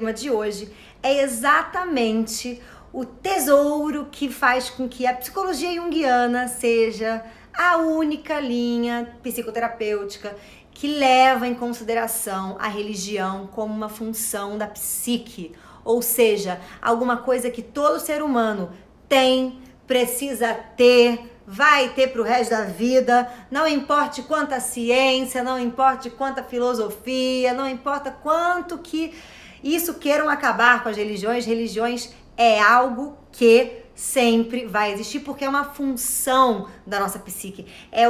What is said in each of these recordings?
tema de hoje é exatamente o tesouro que faz com que a psicologia junguiana seja a única linha psicoterapêutica que leva em consideração a religião como uma função da psique, ou seja, alguma coisa que todo ser humano tem, precisa ter, vai ter para o resto da vida, não importa quanta ciência, não importa quanta filosofia, não importa quanto que isso queiram acabar com as religiões. Religiões é algo que sempre vai existir porque é uma função da nossa psique. É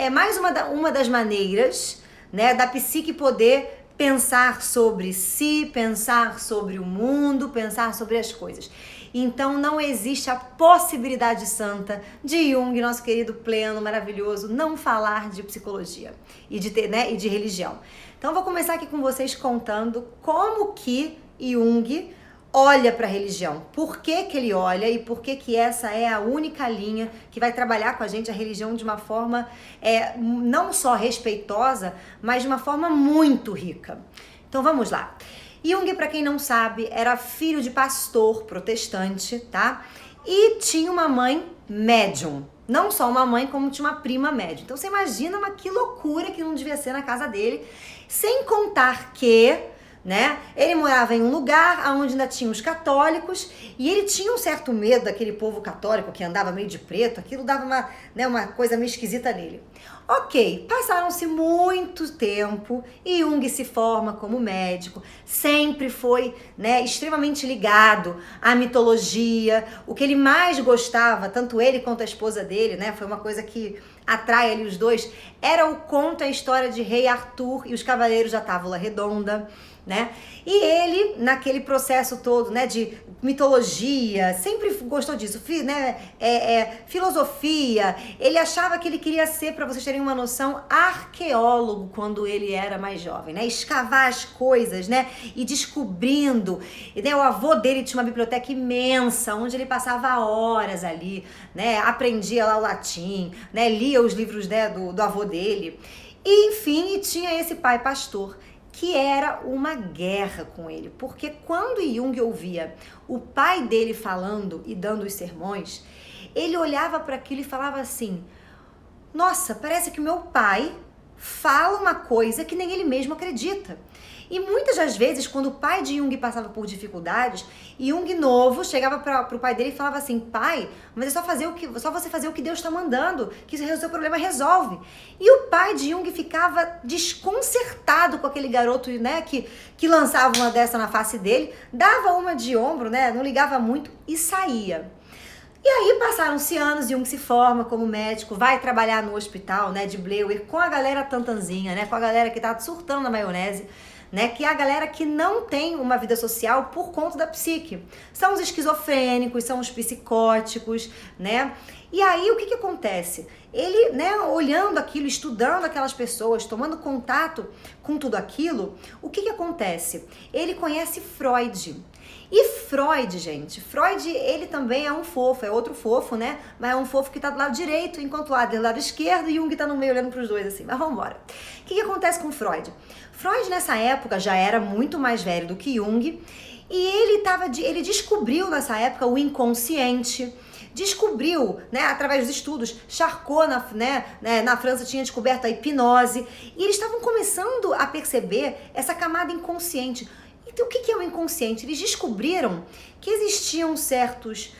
mais uma das maneiras, né, da psique poder pensar sobre si, pensar sobre o mundo, pensar sobre as coisas. Então não existe a possibilidade santa de Jung, nosso querido pleno, maravilhoso, não falar de psicologia e de religião. Então vou começar aqui com vocês contando como que Jung olha para a religião, por que que ele olha e por que que essa é a única linha que vai trabalhar com a gente a religião de uma forma não só respeitosa, mas de uma forma muito rica. Então vamos lá. Jung, para quem não sabe, era filho de pastor protestante, tá? E tinha uma mãe médium. Não só uma mãe, como tinha uma prima médium. Então você imagina, mas que loucura que não devia ser na casa dele. Sem contar que, né, ele morava em um lugar onde ainda tinha os católicos e ele tinha um certo medo daquele povo católico que andava meio de preto. Aquilo dava uma coisa meio esquisita nele. Ok, passaram-se muito tempo e Jung se forma como médico, sempre foi, né, extremamente ligado à mitologia. O que ele mais gostava, tanto ele quanto a esposa dele, né, foi uma coisa que atrai ali os dois, era o conto, a história de Rei Arthur e os Cavaleiros da Távola Redonda, né? E ele, naquele processo todo, né, de mitologia, sempre gostou disso, né? Filosofia. Ele achava que ele queria ser, para vocês terem uma noção, arqueólogo quando ele era mais jovem, né? Escavar as coisas, né? E descobrindo. E, né, o avô dele tinha uma biblioteca imensa, onde ele passava horas ali, né? Aprendia lá o latim, né? Lia os livros, né, do avô dele. E, enfim, tinha esse pai pastor, que era uma guerra com ele, porque quando Jung ouvia o pai dele falando e dando os sermões, ele olhava para aquilo e falava assim: nossa, parece que o meu pai fala uma coisa que nem ele mesmo acredita. E muitas das vezes, quando o pai de Jung passava por dificuldades, Jung novo chegava para o pai dele e falava assim: pai, mas é só você fazer o que Deus está mandando, que o seu problema resolve. E o pai de Jung ficava desconcertado com aquele garoto, né, que lançava uma dessa na face dele, dava uma de ombro, né, não ligava muito e saía. E aí passaram-se anos, Jung se forma como médico, vai trabalhar no hospital, né, de Bleuer, com a galera tantanzinha, né, com a galera que tá surtando na maionese, né, que é a galera que não tem uma vida social por conta da psique. São os esquizofrênicos, são os psicóticos, né? E aí o que acontece? Ele, né, olhando aquilo, estudando aquelas pessoas, tomando contato com tudo aquilo, o que acontece? Ele conhece Freud. E Freud, gente, ele também é um fofo, é outro fofo, né? Mas é um fofo que tá do lado direito, enquanto o Adler do lado esquerdo e Jung tá no meio olhando pros dois assim. Mas vamos embora. O que acontece com Freud? Freud nessa época já era muito mais velho do que Jung e ele descobriu nessa época o inconsciente. Descobriu, né, através dos estudos, Charcot, na França tinha descoberto a hipnose e eles estavam começando a perceber essa camada inconsciente. Então, o que é o inconsciente? Eles descobriram que existiam certas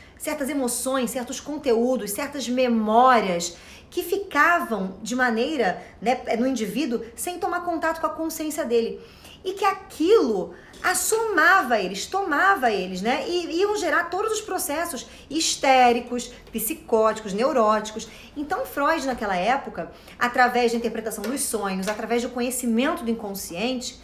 emoções, certos conteúdos, certas memórias que ficavam de maneira, né, no indivíduo sem tomar contato com a consciência dele. E que aquilo assomava eles, tomava eles, né? E iam gerar todos os processos histéricos, psicóticos, neuróticos. Então Freud, naquela época, através da interpretação dos sonhos, através do conhecimento do inconsciente,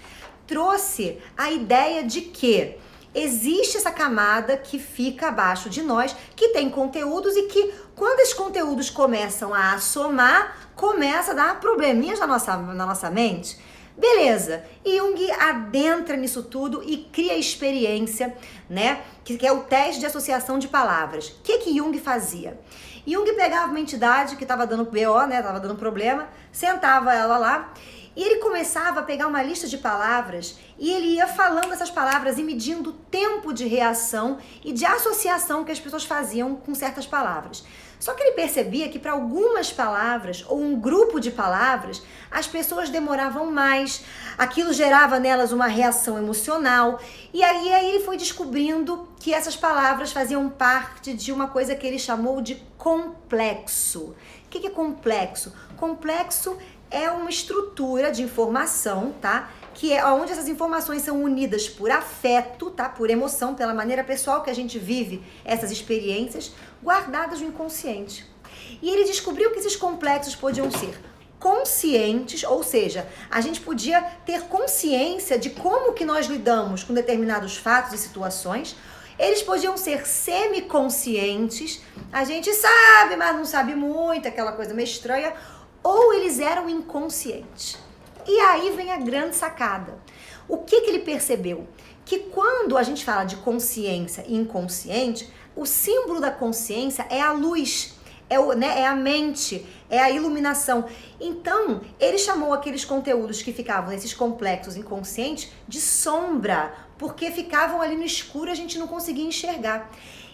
trouxe a ideia de que existe essa camada que fica abaixo de nós, que tem conteúdos e que quando esses conteúdos começam a assomar, começa a dar probleminhas na nossa mente. Beleza, e Jung adentra nisso tudo e cria a experiência, né, que é o teste de associação de palavras. O que Jung fazia? Jung pegava uma entidade que estava dando BO, né, estava dando problema, sentava ela lá E ele começava a pegar uma lista de palavras e ele ia falando essas palavras e medindo o tempo de reação e de associação que as pessoas faziam com certas palavras. Só que ele percebia que para algumas palavras ou um grupo de palavras, as pessoas demoravam mais, aquilo gerava nelas uma reação emocional. E aí ele foi descobrindo que essas palavras faziam parte de uma coisa que ele chamou de complexo. O que é complexo? Complexo é uma estrutura de informação, tá? Que é onde essas informações são unidas por afeto, tá? Por emoção, pela maneira pessoal que a gente vive essas experiências, guardadas no inconsciente. E ele descobriu que esses complexos podiam ser conscientes, ou seja, a gente podia ter consciência de como que nós lidamos com determinados fatos e situações. Eles podiam ser semiconscientes, a gente sabe, mas não sabe muito, aquela coisa meio estranha, ou eles eram inconscientes. E aí vem a grande sacada. O que ele percebeu? Que quando a gente fala de consciência e inconsciente, o símbolo da consciência é a luz, é a mente, é a iluminação. Então, ele chamou aqueles conteúdos que ficavam nesses complexos inconscientes de sombra, porque ficavam ali no escuro e a gente não conseguia enxergar.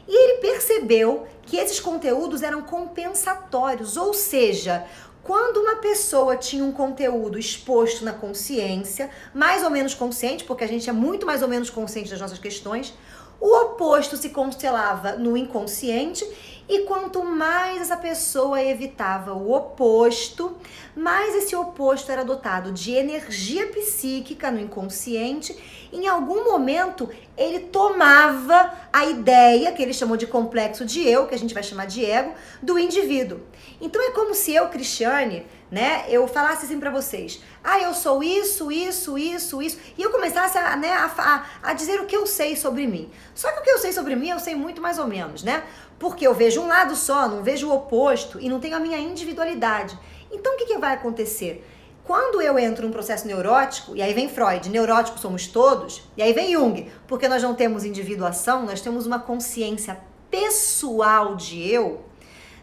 E ele percebeu que esses conteúdos eram compensatórios, ou seja, quando uma pessoa tinha um conteúdo exposto na consciência, mais ou menos consciente, porque a gente é muito mais ou menos consciente das nossas questões, o oposto se constelava no inconsciente, e quanto mais essa pessoa evitava o oposto, mais esse oposto era dotado de energia psíquica no inconsciente. Em algum momento, ele tomava a ideia, que ele chamou de complexo de eu, que a gente vai chamar de ego, do indivíduo. Então é como se eu, Cristiane, né, eu falasse assim pra vocês, eu sou isso, isso, isso, isso, e eu começasse a dizer o que eu sei sobre mim. Só que o que eu sei sobre mim, eu sei muito mais ou menos, né? Porque eu vejo um lado só, não vejo o oposto e não tenho a minha individualidade. Então o que vai acontecer? Quando eu entro num processo neurótico, e aí vem Freud, neuróticos somos todos, e aí vem Jung, porque nós não temos individuação, nós temos uma consciência pessoal de eu,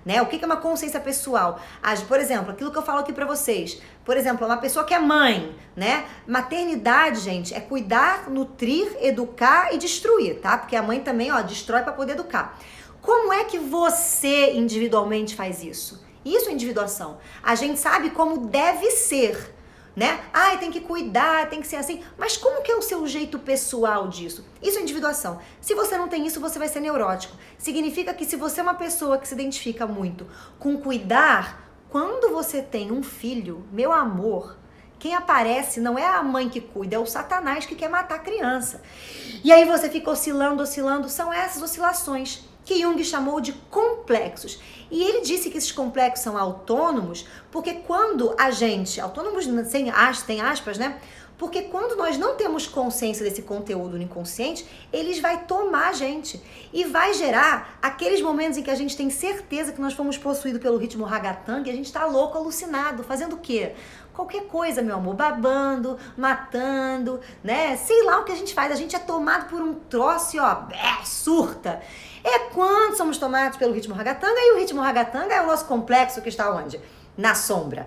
né? O que é uma consciência pessoal? Por exemplo, aquilo que eu falo aqui pra vocês. Por exemplo, uma pessoa que é mãe, né? Maternidade, gente, é cuidar, nutrir, educar e destruir, tá? Porque a mãe também, destrói pra poder educar. Como é que você individualmente faz isso? Isso é individuação. A gente sabe como deve ser, né? Tem que cuidar, tem que ser assim. Mas como que é o seu jeito pessoal disso? Isso é individuação. Se você não tem isso, você vai ser neurótico. Significa que se você é uma pessoa que se identifica muito com cuidar, quando você tem um filho, meu amor, quem aparece não é a mãe que cuida, é o Satanás que quer matar a criança. E aí você fica oscilando, são essas oscilações que Jung chamou de complexos. E ele disse que esses complexos são autônomos, porque quando a gente, autônomos tem aspas, né? Porque quando nós não temos consciência desse conteúdo no inconsciente, eles vai tomar a gente e vai gerar aqueles momentos em que a gente tem certeza que nós fomos possuídos pelo ritmo ragatanga e a gente tá louco, alucinado, fazendo o quê? Qualquer coisa, meu amor, babando, matando, né? Sei lá o que a gente faz, a gente é tomado por um troço e surta. É quando somos tomados pelo ritmo ragatanga, e o ritmo ragatanga é o nosso complexo que está onde? Na sombra.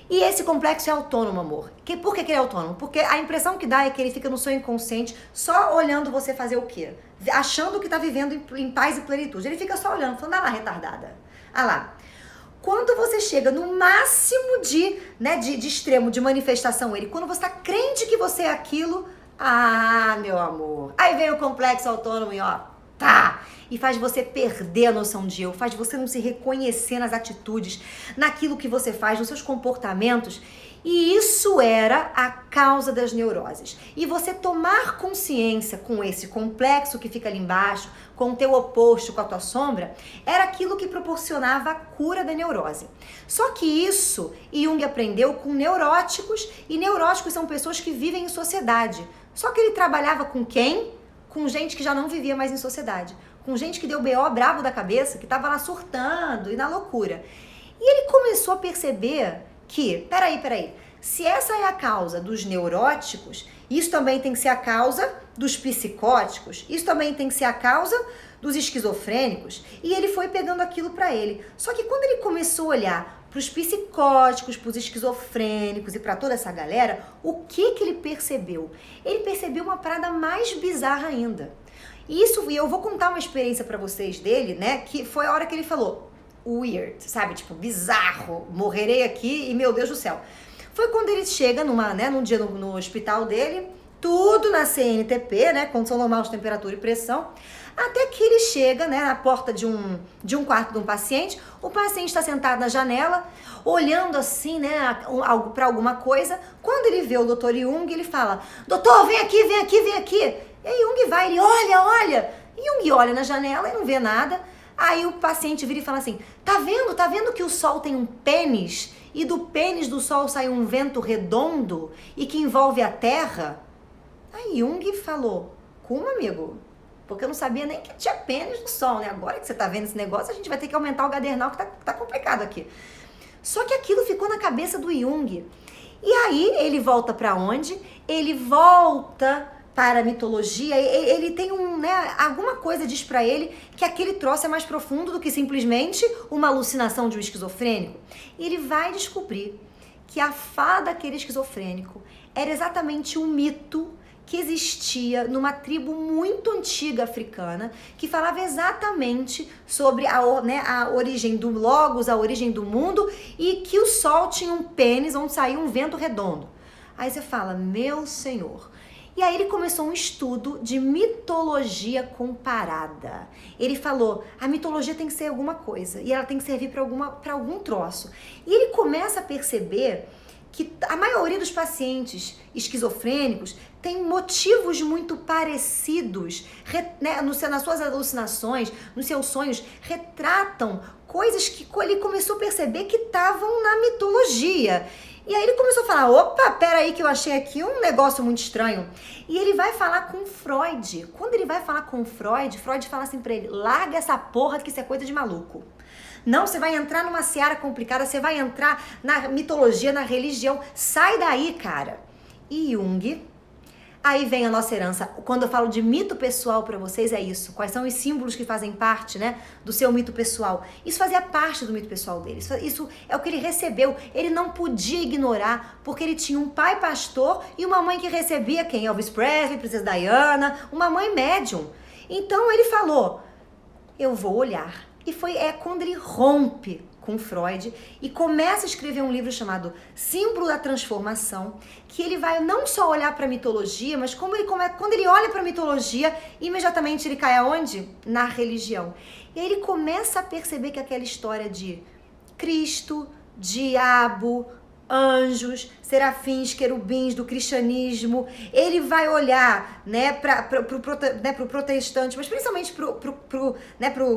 E esse complexo é autônomo, amor. Por que ele é autônomo? Porque a impressão que dá é que ele fica no seu inconsciente só olhando você fazer o quê? Achando que tá vivendo em paz e plenitude. Ele fica só olhando, falando, lá, retardada. Lá. Quando você chega no máximo de extremo, de manifestação, quando você tá crente que você é aquilo, meu amor. Aí vem o complexo autônomo e e faz você perder a noção de eu, faz você não se reconhecer nas atitudes, naquilo que você faz, nos seus comportamentos. E isso era a causa das neuroses. E você tomar consciência com esse complexo que fica ali embaixo, com o teu oposto, com a tua sombra, era aquilo que proporcionava a cura da neurose. Só que isso Jung aprendeu com neuróticos, e neuróticos são pessoas que vivem em sociedade. Só que ele trabalhava com quem? Com gente que já não vivia mais em sociedade. Com gente que deu BO brabo da cabeça, que tava lá surtando e na loucura. E ele começou a perceber que, peraí, se essa é a causa dos neuróticos, isso também tem que ser a causa dos psicóticos, isso também tem que ser a causa dos esquizofrênicos, e ele foi pegando aquilo pra ele. Só que quando ele começou a olhar pros psicóticos, pros esquizofrênicos e pra toda essa galera, o que ele percebeu? Ele percebeu uma parada mais bizarra ainda. E eu vou contar uma experiência pra vocês dele, né, que foi a hora que ele falou, weird, sabe, tipo, bizarro, morrerei aqui e meu Deus do céu. Foi quando ele chega num dia no hospital dele, tudo na CNTP, né, condição normal de temperatura e pressão, até que ele chega, né, na porta de um quarto de um paciente, o paciente está sentado na janela, olhando assim, né, para alguma coisa. Quando ele vê o Dr. Jung, ele fala, doutor, vem aqui, vem aqui, vem aqui. E aí Jung vai, ele olha. E Jung olha na janela e não vê nada. Aí o paciente vira e fala assim, tá vendo que o sol tem um pênis? E do pênis do sol sai um vento redondo e que envolve a terra? Aí Jung falou, como, amigo? Porque eu não sabia nem que tinha pênis no sol, né? Agora que você tá vendo esse negócio, a gente vai ter que aumentar o gadernal, que tá complicado aqui. Só que aquilo ficou na cabeça do Jung. E aí ele volta para onde? Ele volta para a mitologia. Ele tem alguma coisa diz para ele que aquele troço é mais profundo do que simplesmente uma alucinação de um esquizofrênico. E ele vai descobrir que a fada daquele esquizofrênico era exatamente um mito que existia numa tribo muito antiga africana, que falava exatamente sobre a origem do Logos, a origem do mundo, e que o sol tinha um pênis onde saía um vento redondo. Aí você fala, meu senhor. E aí ele começou um estudo de mitologia comparada. Ele falou, a mitologia tem que ser alguma coisa, e ela tem que servir para algum troço. E ele começa a perceber que a maioria dos pacientes esquizofrênicos tem motivos muito parecidos, né, nas suas alucinações, nos seus sonhos, retratam coisas que ele começou a perceber que estavam na mitologia. E aí ele começou a falar, opa, peraí que eu achei aqui um negócio muito estranho. E ele vai falar com Freud. Quando ele vai falar com Freud fala assim pra ele, larga essa porra que isso é coisa de maluco. Não, você vai entrar numa seara complicada, você vai entrar na mitologia, na religião. Sai daí, cara. E Jung, aí vem a nossa herança. Quando eu falo de mito pessoal para vocês, é isso. Quais são os símbolos que fazem parte, né, do seu mito pessoal? Isso fazia parte do mito pessoal dele. Isso é o que ele recebeu. Ele não podia ignorar, porque ele tinha um pai pastor e uma mãe que recebia quem? Elvis Presley, Princesa Diana, uma mãe médium. Então ele falou, eu vou olhar. E quando ele rompe com Freud e começa a escrever um livro chamado Símbolo da Transformação, que ele vai não só olhar para a mitologia, mas quando ele olha para a mitologia, imediatamente ele cai aonde? Na religião. E aí ele começa a perceber que aquela história de Cristo, diabo, anjos, serafins, querubins do cristianismo, ele vai olhar, né, pro protestante, mas principalmente pro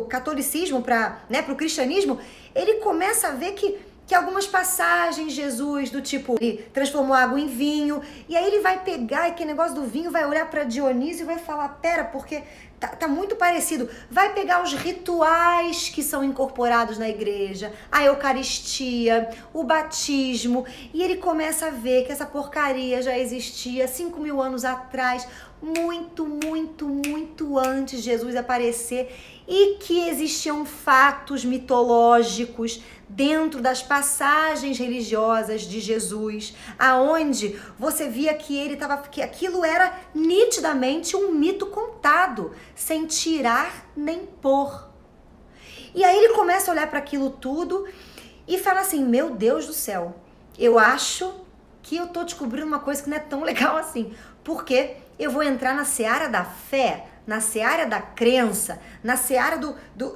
catolicismo, pro cristianismo, ele começa a ver que algumas passagens, Jesus, do tipo, ele transformou água em vinho, e aí ele vai pegar aquele negócio do vinho, vai olhar para Dionísio e vai falar, pera, porque tá muito parecido. Vai pegar os rituais que são incorporados na igreja, a Eucaristia, o batismo, e ele começa a ver que essa porcaria já existia 5.000 anos atrás, muito, muito, muito antes de Jesus aparecer, e que existiam fatos mitológicos dentro das passagens religiosas de Jesus, aonde você via que aquilo era nitidamente um mito contado, sem tirar nem pôr. E aí ele começa a olhar para aquilo tudo e fala assim, meu Deus do céu, eu acho que eu tô descobrindo uma coisa que não é tão legal assim, porque eu vou entrar na seara da fé, na seara da crença, na seara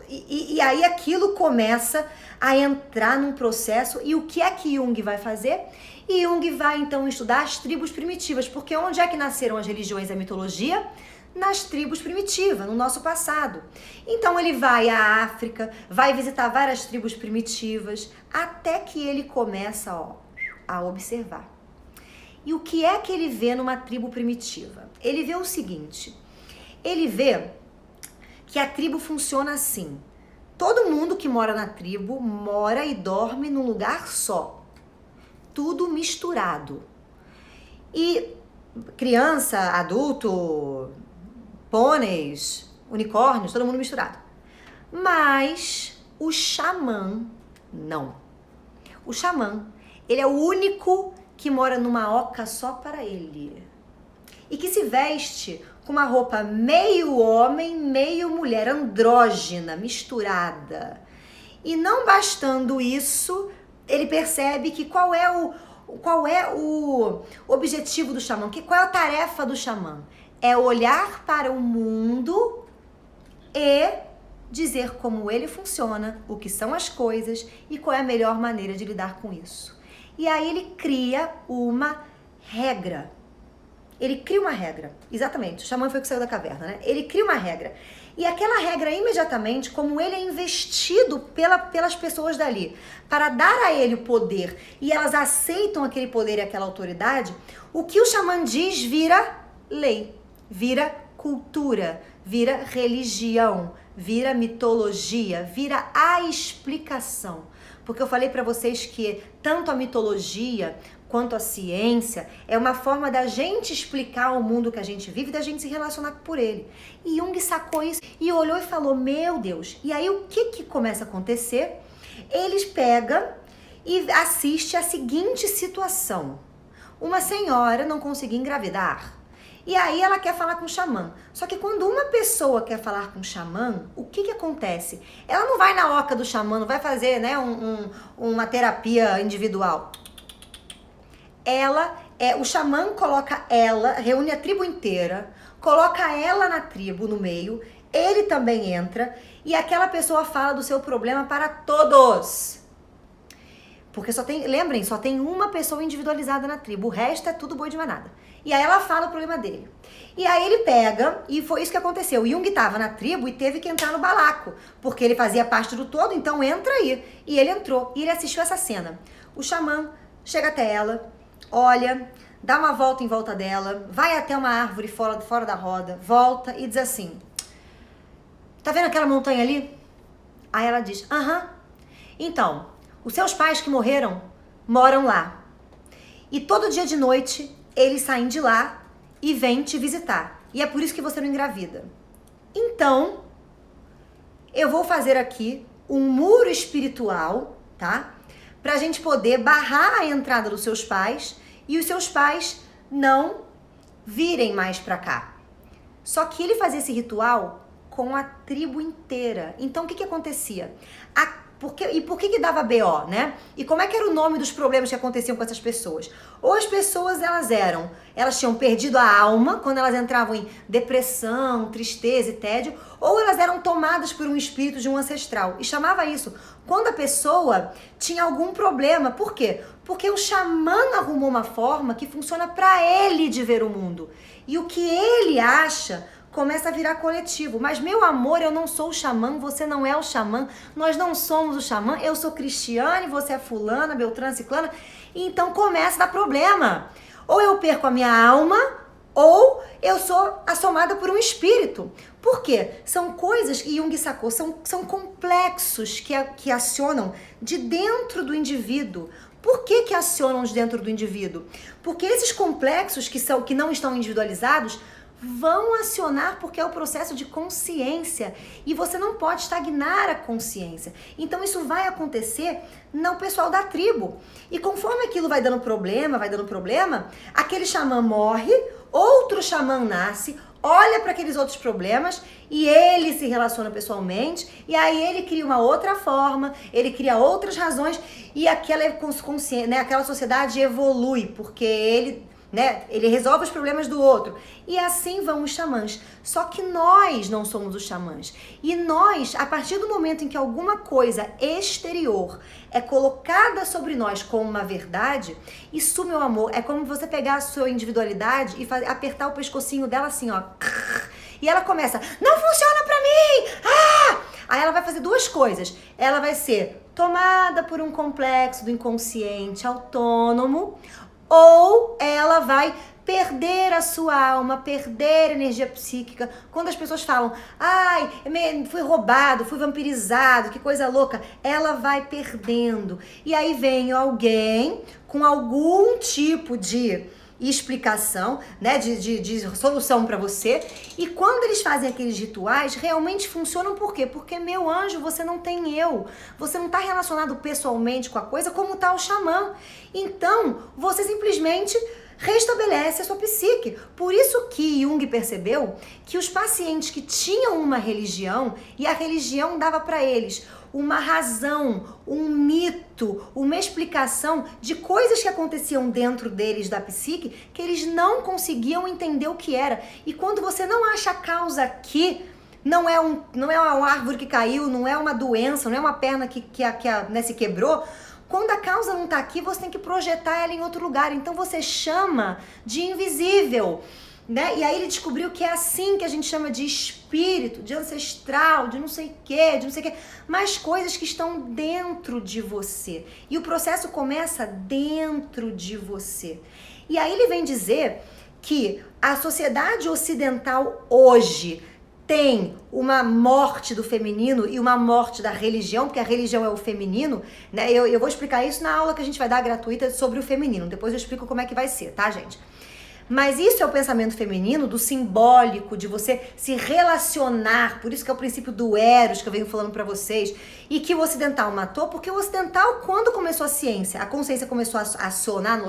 e aí aquilo começa a entrar num processo. E o que é que Jung vai fazer? E Jung vai então estudar as tribos primitivas, porque onde é que nasceram as religiões e a mitologia? Nas tribos primitivas, no nosso passado. Então ele vai à África, vai visitar várias tribos primitivas, até que ele começa a observar. E o que é que ele vê numa tribo primitiva? Ele vê o seguinte, ele vê que a tribo funciona assim. Todo mundo que mora na tribo mora e dorme num lugar só. Tudo misturado. E criança, adulto, pôneis, unicórnios, todo mundo misturado. Mas o xamã, não. O xamã, ele é o único que mora numa oca só para ele. E que se veste com uma roupa meio homem, meio mulher, andrógina, misturada. E não bastando isso, ele percebe que qual é o objetivo do xamã, qual é a tarefa do xamã? É olhar para o mundo e dizer como ele funciona, o que são as coisas e qual é a melhor maneira de lidar com isso. E aí ele cria uma regra. Ele cria uma regra, exatamente, o xamã foi o que saiu da caverna, né? Ele cria uma regra. E aquela regra, imediatamente, como ele é investido pelas pessoas dali, para dar a ele o poder, e elas aceitam aquele poder e aquela autoridade, o que o xamã diz vira lei, vira cultura, vira religião, vira mitologia, vira a explicação. Porque eu falei para vocês que tanto a mitologia quanto a ciência é uma forma da gente explicar o mundo que a gente vive e da gente se relacionar por ele. E Jung sacou isso e olhou e falou, meu Deus. E aí o que começa a acontecer? Eles pegam e assistem a seguinte situação. Uma senhora não conseguia engravidar. E aí ela quer falar com o xamã. Só que quando uma pessoa quer falar com o xamã, o que acontece? Ela não vai na oca do xamã, não vai fazer, né, uma terapia individual. O xamã coloca ela, reúne a tribo inteira, coloca ela na tribo, no meio, ele também entra e aquela pessoa fala do seu problema para todos. Porque lembrem, só tem uma pessoa individualizada na tribo, o resto é tudo boi de manada. E aí ela fala o problema dele. E aí ele pega, e foi isso que aconteceu. O Jung estava na tribo e teve que entrar no balaco, porque ele fazia parte do todo, então entra aí. E ele entrou, e ele assistiu essa cena. O xamã chega até ela, olha, dá uma volta em volta dela, vai até uma árvore fora da roda, volta e diz assim, tá vendo aquela montanha ali? Aí ela diz, aham. Então, os seus pais que morreram, moram lá. E todo dia de noite, eles saem de lá e vêm te visitar. E é por isso que você não engravida. Então, eu vou fazer aqui um muro espiritual, tá? Pra gente poder barrar a entrada dos seus pais e os seus pais não virem mais pra cá. Só que ele fazia esse ritual com a tribo inteira. Então, o que acontecia? Por que dava BO, né? E como é que era o nome dos problemas que aconteciam com essas pessoas? Ou as pessoas, elas tinham perdido a alma quando elas entravam em depressão, tristeza e tédio, ou elas eram tomadas por um espírito de um ancestral. E chamava isso quando a pessoa tinha algum problema. Por quê? Porque o xamã arrumou uma forma que funciona para ele de ver o mundo. E o que ele acha começa a virar coletivo. Mas, meu amor, eu não sou o xamã, você não é o xamã, nós não somos o xamã, eu sou Cristiane, você é fulana, Beltrana, Ciclana. Então começa a dar problema. Ou eu perco a minha alma, ou eu sou assomada por um espírito. Por quê? São coisas que Jung sacou, são complexos que acionam de dentro do indivíduo. Por que acionam de dentro do indivíduo? Porque esses complexos que não estão individualizados vão acionar porque é o processo de consciência e você não pode estagnar a consciência. Então isso vai acontecer no pessoal da tribo. E conforme aquilo vai dando problema, aquele xamã morre, outro xamã nasce, olha para aqueles outros problemas e ele se relaciona pessoalmente e aí ele cria uma outra forma, ele cria outras razões e aquela sociedade evolui porque ele resolve os problemas do outro. E assim vão os xamãs. Só que nós não somos os xamãs. E nós, a partir do momento em que alguma coisa exterior é colocada sobre nós como uma verdade, isso, meu amor, é como você pegar a sua individualidade e apertar o pescocinho dela assim, ó. E ela começa, não funciona pra mim! Ah! Aí ela vai fazer duas coisas. Ela vai ser tomada por um complexo do inconsciente autônomo, ou ela vai perder a sua alma, perder a energia psíquica. Quando as pessoas falam, ai, fui roubado, fui vampirizado, que coisa louca, ela vai perdendo. E aí vem alguém com algum tipo de e explicação, né, de solução para você. E quando eles fazem aqueles rituais, realmente funcionam por quê? Porque, meu anjo, você não tem eu. Você não está relacionado pessoalmente com a coisa como está o xamã. Então, você simplesmente restabelece a sua psique. Por isso que Jung percebeu que os pacientes que tinham uma religião, e a religião dava para eles uma razão, um mito, uma explicação de coisas que aconteciam dentro deles da psique, que eles não conseguiam entender o que era. E quando você não acha a causa aqui, não é uma árvore que caiu, não é uma doença, não é uma perna que né, se quebrou. Quando a causa não está aqui, você tem que projetar ela em outro lugar. Então você chama de invisível, né? E aí ele descobriu que é assim que a gente chama de espírito, de ancestral, de não sei o quê, mas coisas que estão dentro de você. E o processo começa dentro de você. E aí ele vem dizer que a sociedade ocidental hoje tem uma morte do feminino e uma morte da religião, porque a religião é o feminino, né? Eu vou explicar isso na aula que a gente vai dar gratuita sobre o feminino. Depois eu explico como é que vai ser, tá, gente? Mas isso é o pensamento feminino, do simbólico, de você se relacionar. Por isso que é o princípio do Eros, que eu venho falando pra vocês. E que o ocidental matou, porque o ocidental, quando começou a ciência, a consciência começou a sonar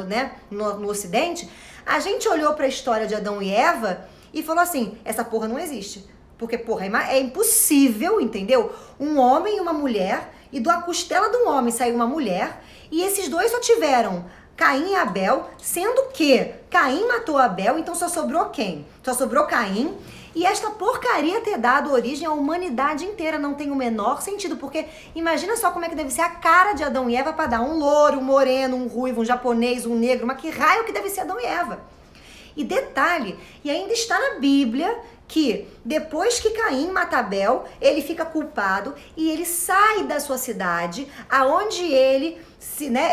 no ocidente, a gente olhou pra história de Adão e Eva e falou assim, essa porra não existe. Porque, porra, é impossível, entendeu? Um homem e uma mulher, e da costela de um homem saiu uma mulher, e esses dois só tiveram Caim e Abel, sendo que Caim matou Abel, então só sobrou quem? Só sobrou Caim, e esta porcaria ter dado origem à humanidade inteira não tem o menor sentido, porque imagina só como é que deve ser a cara de Adão e Eva para dar um louro, um moreno, um ruivo, um japonês, um negro, mas que raio que deve ser Adão e Eva. E detalhe, e ainda está na Bíblia, que depois que Caim mata Abel, ele fica culpado e ele sai da sua cidade, aonde ele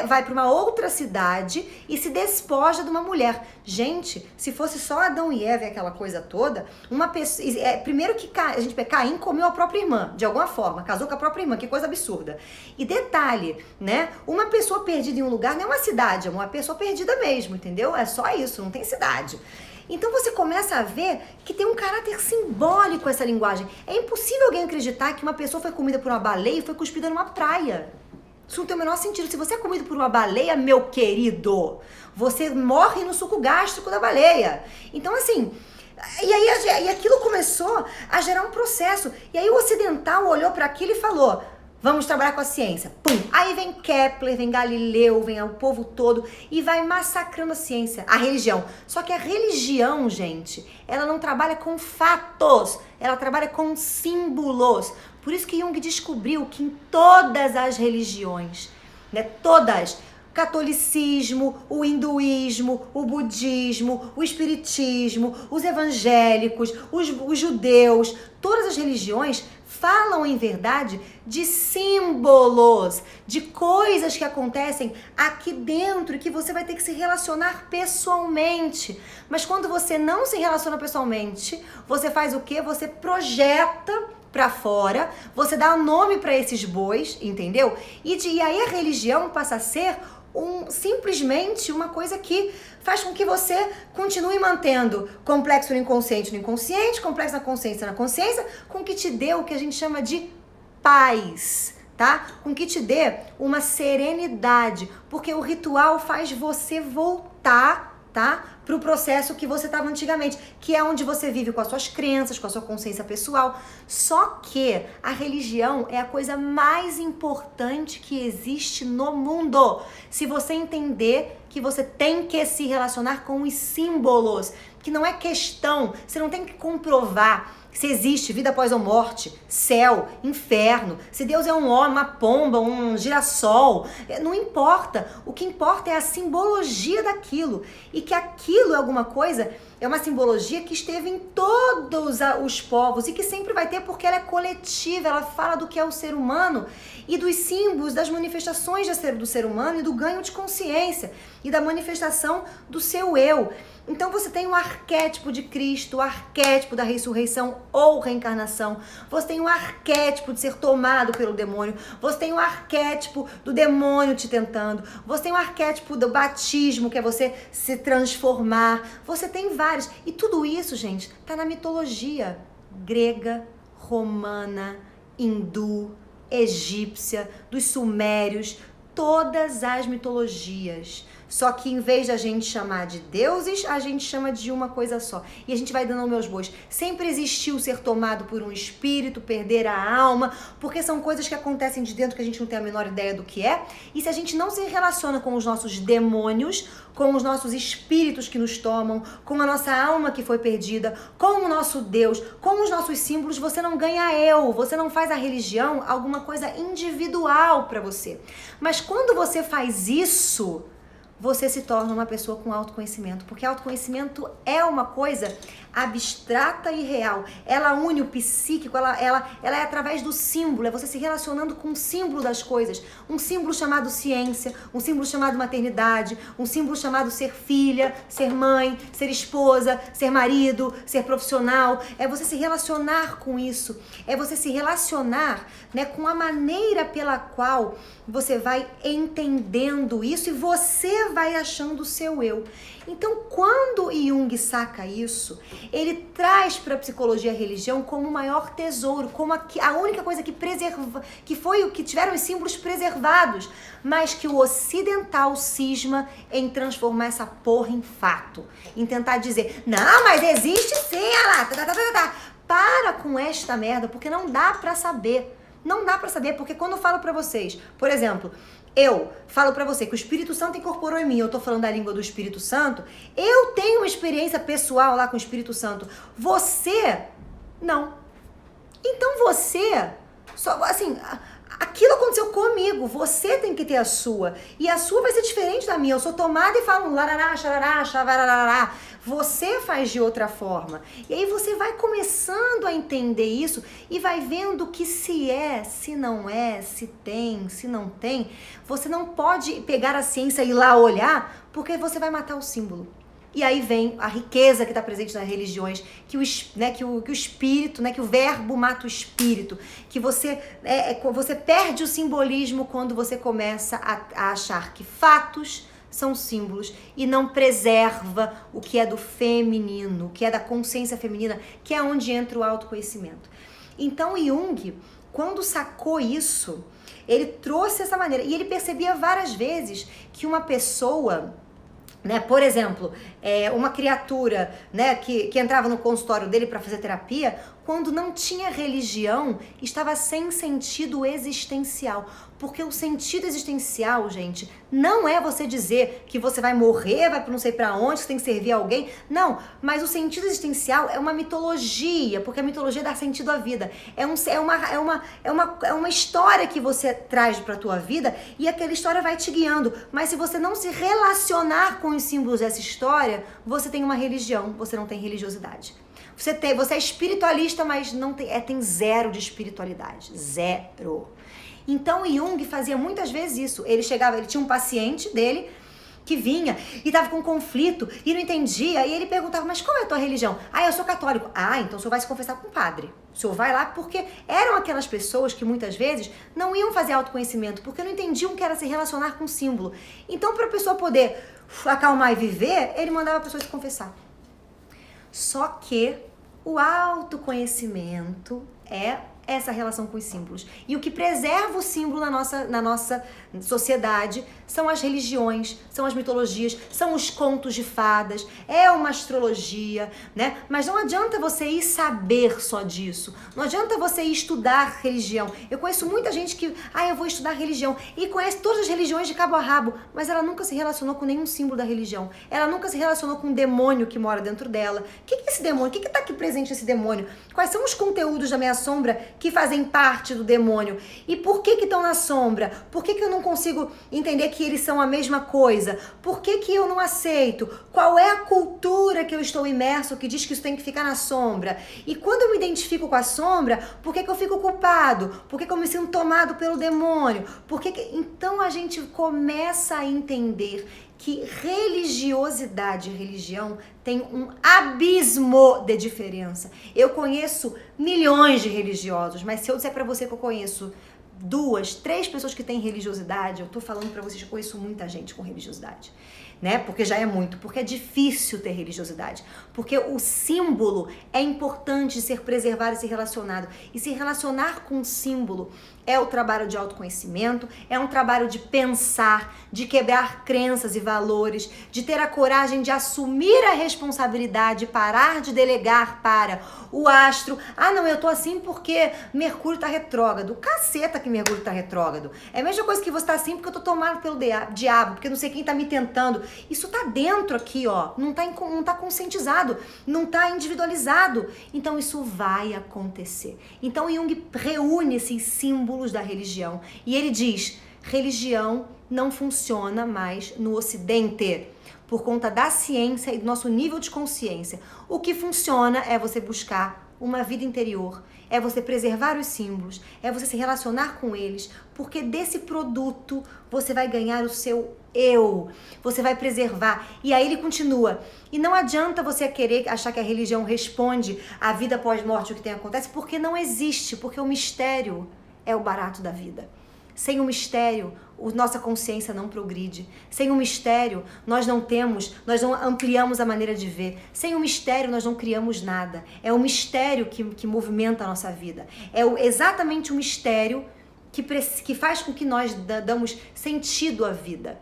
vai para uma outra cidade e se despoja de uma mulher. Gente, se fosse só Adão e Eva e aquela coisa toda, uma pessoa, primeiro que Caim comeu a própria irmã, de alguma forma, casou com a própria irmã, que coisa absurda. E detalhe, né? Uma pessoa perdida em um lugar não é uma cidade, é uma pessoa perdida mesmo, entendeu? É só isso, não tem cidade. Então você começa a ver que tem um caráter simbólico essa linguagem. É impossível alguém acreditar que uma pessoa foi comida por uma baleia e foi cuspida numa praia. Isso não tem o menor sentido. Se você é comido por uma baleia, meu querido, você morre no suco gástrico da baleia. Então assim, e aquilo começou a gerar um processo. E aí o ocidental olhou para aquilo e falou, vamos trabalhar com a ciência. Pum! Aí vem Kepler, vem Galileu, vem o povo todo e vai massacrando a ciência, a religião. Só que a religião, gente, ela não trabalha com fatos, ela trabalha com símbolos. Por isso que Jung descobriu que em todas as religiões, né, todas, catolicismo, o hinduísmo, o budismo, o espiritismo, os evangélicos, os judeus, todas as religiões falam em verdade de símbolos, de coisas que acontecem aqui dentro e que você vai ter que se relacionar pessoalmente. Mas quando você não se relaciona pessoalmente, você faz o quê? Você projeta pra fora, você dá nome pra esses bois, entendeu? E aí a religião passa a ser simplesmente uma coisa que faz com que você continue mantendo complexo no inconsciente, complexo na consciência, com que te dê o que a gente chama de paz, tá? Com que te dê uma serenidade, porque o ritual faz você voltar, tá? Pro processo que você estava antigamente, que é onde você vive com as suas crenças, com a sua consciência pessoal. Só que a religião é a coisa mais importante que existe no mundo. Se você entender que você tem que se relacionar com os símbolos, que não é questão, você não tem que comprovar se existe vida após a morte, céu, inferno, se Deus é um homem, uma pomba, um girassol, não importa. O que importa é a simbologia daquilo e que aquilo é alguma coisa é uma simbologia que esteve em todos os povos e que sempre vai ter, porque ela é coletiva, ela fala do que é o ser humano e dos símbolos, das manifestações do ser humano e do ganho de consciência e da manifestação do seu eu. Então você tem o arquétipo de Cristo, o arquétipo da ressurreição ou reencarnação. Você tem o arquétipo de ser tomado pelo demônio. Você tem o arquétipo do demônio te tentando. Você tem o arquétipo do batismo, que é você se transformar. Você tem vários. E tudo isso, gente, tá na mitologia grega, romana, hindu, egípcia, dos sumérios, todas as mitologias. Só que em vez de a gente chamar de deuses, a gente chama de uma coisa só. E a gente vai dando meus bois. Sempre existiu ser tomado por um espírito, perder a alma, porque são coisas que acontecem de dentro que a gente não tem a menor ideia do que é. E se a gente não se relaciona com os nossos demônios, com os nossos espíritos que nos tomam, com a nossa alma que foi perdida, com o nosso Deus, com os nossos símbolos, você não ganha eu, você não faz a religião alguma coisa individual para você. Mas quando você faz isso, você se torna uma pessoa com autoconhecimento, porque autoconhecimento é uma coisa abstrata e real. Ela une o psíquico, ela é através do símbolo, é você se relacionando com o símbolo das coisas. Um símbolo chamado ciência, um símbolo chamado maternidade, um símbolo chamado ser filha, ser mãe, ser esposa, ser marido, ser profissional. É você se relacionar com isso, é você se relacionar, né, com a maneira pela qual você vai entendendo isso e você vai achando o seu eu. Então, quando Jung saca isso, ele traz para a psicologia a religião como o maior tesouro, como a única coisa que preserva, que foi o que tiveram os símbolos preservados, mas que o ocidental cisma em transformar essa porra em fato, em tentar dizer, não, mas existe sim, Para com esta merda, porque não dá para saber. Não dá pra saber, porque quando eu falo pra vocês, por exemplo, eu falo pra você que o Espírito Santo incorporou em mim, eu tô falando a língua do Espírito Santo, eu tenho uma experiência pessoal lá com o Espírito Santo. Você, não. Então você, só assim, aquilo aconteceu comigo, você tem que ter a sua. E a sua vai ser diferente da minha. Eu sou tomada e falo larará, xarará, xavarará. Você faz de outra forma. E aí você vai começando a entender isso e vai vendo que se é, se não é, se tem, se não tem. Você não pode pegar a ciência e ir lá olhar, porque você vai matar o símbolo. E aí vem a riqueza que está presente nas religiões, que o espírito, né, que o verbo mata o espírito, que você perde o simbolismo quando você começa a achar que fatos são símbolos e não preserva o que é do feminino, o que é da consciência feminina, que é onde entra o autoconhecimento. Então Jung, quando sacou isso, ele trouxe essa maneira e ele percebia várias vezes que uma pessoa, né, por exemplo, uma criatura, né, que entrava no consultório dele para fazer terapia, quando não tinha religião, estava sem sentido existencial. Porque o sentido existencial, gente, não é você dizer que você vai morrer, vai para não sei para onde, que tem que servir a alguém. Não, mas o sentido existencial é uma mitologia, porque a mitologia dá sentido à vida. É uma história que você traz para a tua vida e aquela história vai te guiando. Mas se você não se relacionar com os símbolos dessa história, você tem uma religião, você não tem religiosidade. Você é espiritualista, mas não tem zero de espiritualidade. Zero. Então Jung fazia muitas vezes isso. Ele tinha um paciente dele que vinha e estava com conflito e não entendia. E ele perguntava, mas qual é a tua religião? Eu sou católico. Então o senhor vai se confessar com o padre. O senhor vai lá porque eram aquelas pessoas que muitas vezes não iam fazer autoconhecimento, porque não entendiam o que era se relacionar com o símbolo. Então, para a pessoa poder acalmar e viver, ele mandava a pessoa se confessar. Só que o autoconhecimento é essa relação com os símbolos. E o que preserva o símbolo na nossa sociedade são as religiões, são as mitologias, são os contos de fadas, é uma astrologia, né? Mas não adianta você ir saber só disso. Não adianta você ir estudar religião. Eu conheço muita gente que, eu vou estudar religião, e conhece todas as religiões de cabo a rabo, mas ela nunca se relacionou com nenhum símbolo da religião. Ela nunca se relacionou com um demônio que mora dentro dela. O que é esse demônio? O que está aqui presente esse demônio? Quais são os conteúdos da minha sombra que fazem parte do demônio. E por que estão na sombra? Por que eu não consigo entender que eles são a mesma coisa? Por que eu não aceito? Qual é a cultura que eu estou imerso que diz que isso tem que ficar na sombra? E quando eu me identifico com a sombra, por que eu fico culpado? Por que eu me sinto tomado pelo demônio? Então a gente começa a entender que religiosidade e religião tem um abismo de diferença. Eu conheço milhões de religiosos, mas se eu disser pra você que eu conheço 2, 3 pessoas que têm religiosidade, eu tô falando pra vocês que eu conheço muita gente com religiosidade, né? Porque já é muito, porque é difícil ter religiosidade, porque o símbolo é importante de ser preservado e ser relacionado, e se relacionar com o símbolo é o trabalho de autoconhecimento, é um trabalho de pensar, de quebrar crenças e valores, de ter a coragem de assumir a responsabilidade, parar de delegar para o astro. Ah, não, eu tô assim porque Mercúrio tá retrógrado. Caceta que Mercúrio tá retrógrado. É a mesma coisa que você tá assim porque eu tô tomado pelo diabo, porque não sei quem tá me tentando. Isso tá dentro aqui, ó. Não tá conscientizado, não tá individualizado. Então isso vai acontecer. Então Jung reúne esses símbolos da religião e ele diz: religião não funciona mais no Ocidente por conta da ciência e do nosso nível de consciência. O que funciona é você buscar uma vida interior, é você preservar os símbolos, é você se relacionar com eles, porque desse produto você vai ganhar o seu eu, você vai preservar. E aí ele continua: e não adianta você querer achar que a religião responde à vida pós-morte, o que acontece, porque não existe, porque o mistério é o barato da vida. Sem o mistério, nossa consciência não progride. Sem o mistério, nós não ampliamos a maneira de ver. Sem o mistério, nós não criamos nada. É o mistério que movimenta a nossa vida. É exatamente o mistério que faz com que nós damos sentido à vida.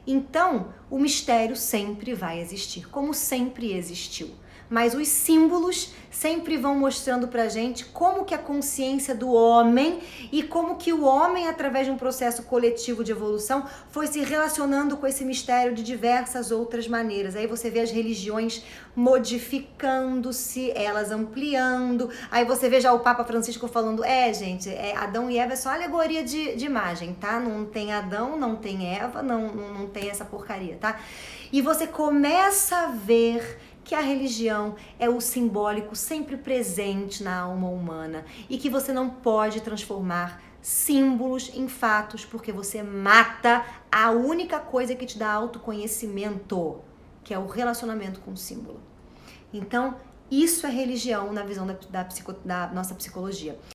Então, o mistério sempre vai existir, como sempre existiu. Mas os símbolos sempre vão mostrando pra gente como que a consciência do homem e como que o homem, através de um processo coletivo de evolução, foi se relacionando com esse mistério de diversas outras maneiras. Aí você vê as religiões modificando-se, elas ampliando. Aí você vê já o Papa Francisco falando: gente, Adão e Eva é só alegoria de imagem, tá? Não tem Adão, não tem Eva, não tem essa porcaria, tá? E você começa a ver que a religião é o simbólico sempre presente na alma humana e que você não pode transformar símbolos em fatos, porque você mata a única coisa que te dá autoconhecimento, que é o relacionamento com o símbolo. Então, isso é religião na visão da nossa psicologia.